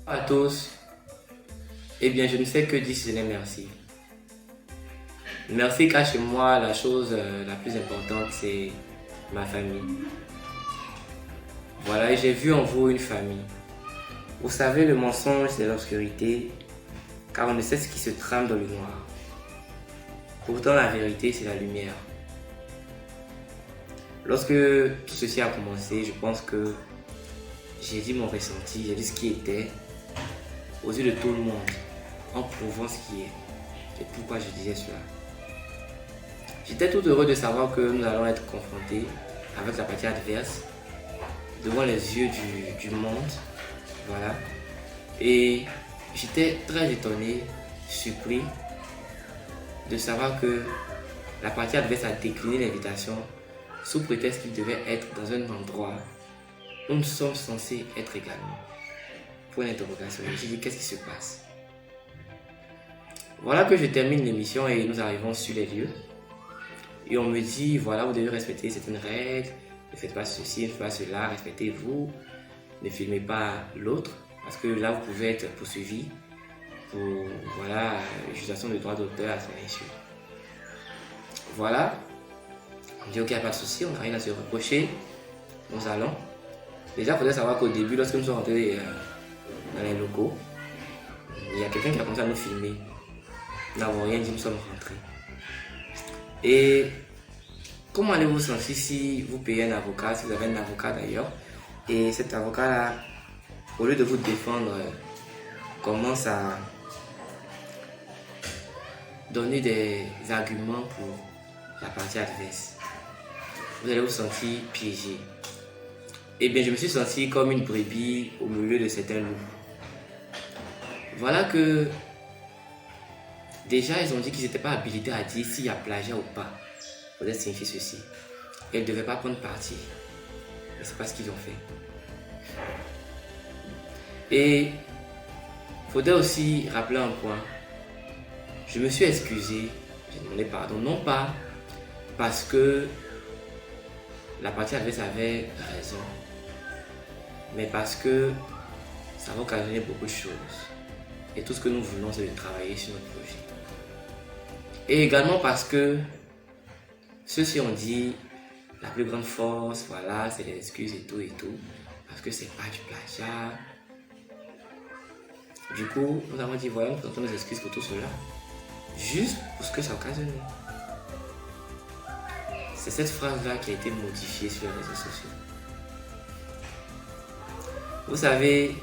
À tous, eh bien je ne sais que dire si ce n'est merci. Merci car chez moi la chose la plus importante c'est ma famille. Voilà, et j'ai vu en vous une famille. Vous savez, le mensonge c'est l'obscurité car on ne sait ce qui se trame dans le noir. Pourtant la vérité c'est la lumière. Lorsque tout ceci a commencé, je pense que j'ai dit mon ressenti, j'ai dit ce qui était aux yeux de tout le monde en prouvant ce qui est. C'est pourquoi je disais cela. J'étais tout heureux de savoir que nous allons être confrontés avec la partie adverse devant les yeux du monde. Voilà. Et j'étais très étonné, surpris de savoir que la partie adverse a décliné l'invitation sous prétexte qu'il devait être dans un endroit où nous sommes censés être également. Point d'interrogation. Je me suis dit, qu'est-ce qui se passe? Voilà que je termine l'émission et nous arrivons sur les lieux. Et on me dit, voilà, vous devez respecter certaines règles, ne faites pas ceci, ne faites pas cela, respectez-vous, ne filmez pas l'autre, parce que là, vous pouvez être poursuivi pour, voilà, utilisation de droits d'auteur à son insu. Voilà, on dit, ok, pas de souci, on n'a rien à se reprocher, nous allons. Déjà, il faudrait savoir qu'au début, lorsque nous sommes rentrés dans les locaux, il y a quelqu'un qui a commencé à nous filmer. Nous n'avons rien dit, nous sommes rentrés. Et comment allez-vous vous sentir si vous payez un avocat, si vous avez un avocat d'ailleurs, et cet avocat-là, au lieu de vous défendre, commence à donner des arguments pour la partie adverse. Vous allez vous sentir piégé. Eh bien, je me suis senti comme une brebis au milieu de certains loups. Voilà que déjà, ils ont dit qu'ils n'étaient pas habilités à dire s'il y a plagiat ou pas. Il faudrait signifier ceci. Et ils ne devaient pas prendre parti. Mais c'est pas ce qu'ils ont fait. Et il faudrait aussi rappeler un point. Je me suis excusé, j'ai demandé pardon, non pas parce que la partie adverse avait raison, mais parce que ça va occasionner beaucoup de choses. Et tout ce que nous voulons, c'est de travailler sur notre projet. Et également parce que ceux-ci ont dit la plus grande force, voilà, c'est les excuses et tout, parce que c'est pas du plagiat. Du coup, nous avons dit, voilà, nous présentons nos excuses pour tout cela, juste pour ce que ça occasionne. C'est cette phrase-là qui a été modifiée sur les réseaux sociaux. Vous savez,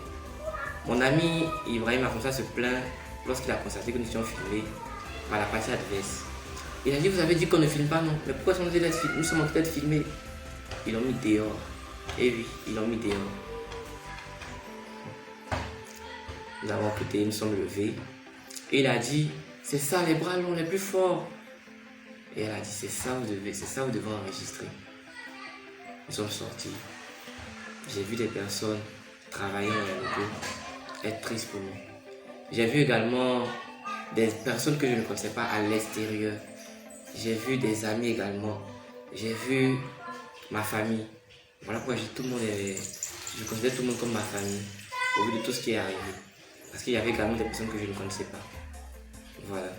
mon ami Ibrahim a commencé à se plaindre lorsqu'il a constaté que nous étions filmés par la partie adverse. Il a dit, vous avez dit qu'on ne filme pas, non? Mais pourquoi nous sommes en train d'être filmés? Ils l'ont mis dehors. Eh oui, ils l'ont mis dehors. Nous avons écouté, nous sommes levés. Et il a dit, c'est ça les bras longs les plus forts. Et elle a dit, c'est ça vous devez enregistrer. Nous sommes sortis. J'ai vu des personnes travaillant dans les locaux, être tristes pour nous. J'ai vu également des personnes que je ne connaissais pas à l'extérieur. J'ai vu des amis également. J'ai vu ma famille. Voilà pourquoi je considère tout le monde comme ma famille, au vu de tout ce qui est arrivé. Parce qu'il y avait également des personnes que je ne connaissais pas. Voilà.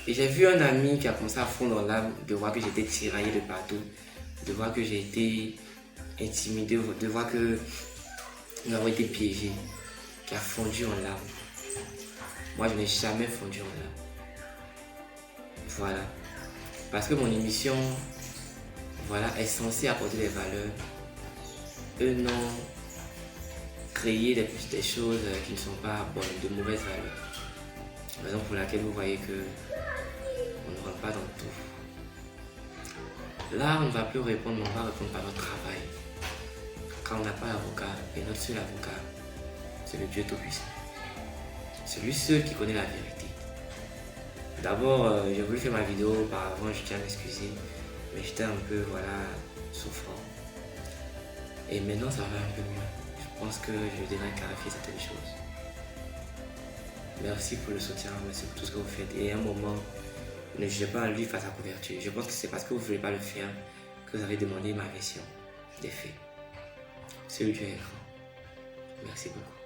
Et j'ai vu un ami qui a commencé à fondre dans l'âme, de voir que j'étais tiraillé de partout, de voir que j'ai été intimidé, de voir que nous avons été piégés, qui a fondu en larmes. Moi, je n'ai jamais fondu en larmes. Voilà. Parce que mon émission, voilà, est censée apporter des valeurs. Eux n'ont créé des choses qui ne sont pas bonnes, de mauvaises valeurs. Raison pour laquelle vous voyez que on ne rentre pas dans tout. Là, on ne va plus répondre, mais on va répondre par notre travail. Quand on n'a pas d'avocat, et notre seul avocat, c'est le Dieu Tout-Puissant. C'est lui seul qui connaît la vérité. D'abord, j'ai voulu faire ma vidéo auparavant, je tiens à m'excuser, mais j'étais un peu, voilà, souffrant. Et maintenant, ça va un peu mieux. Je pense que je devrais clarifier certaines choses. Merci pour le soutien, merci pour tout ce que vous faites. Et à un moment, ne jugez pas un livre à sa couverture. Je pense que c'est parce que vous ne voulez pas le faire que vous avez demandé ma version des faits. Celui du écran. Merci beaucoup.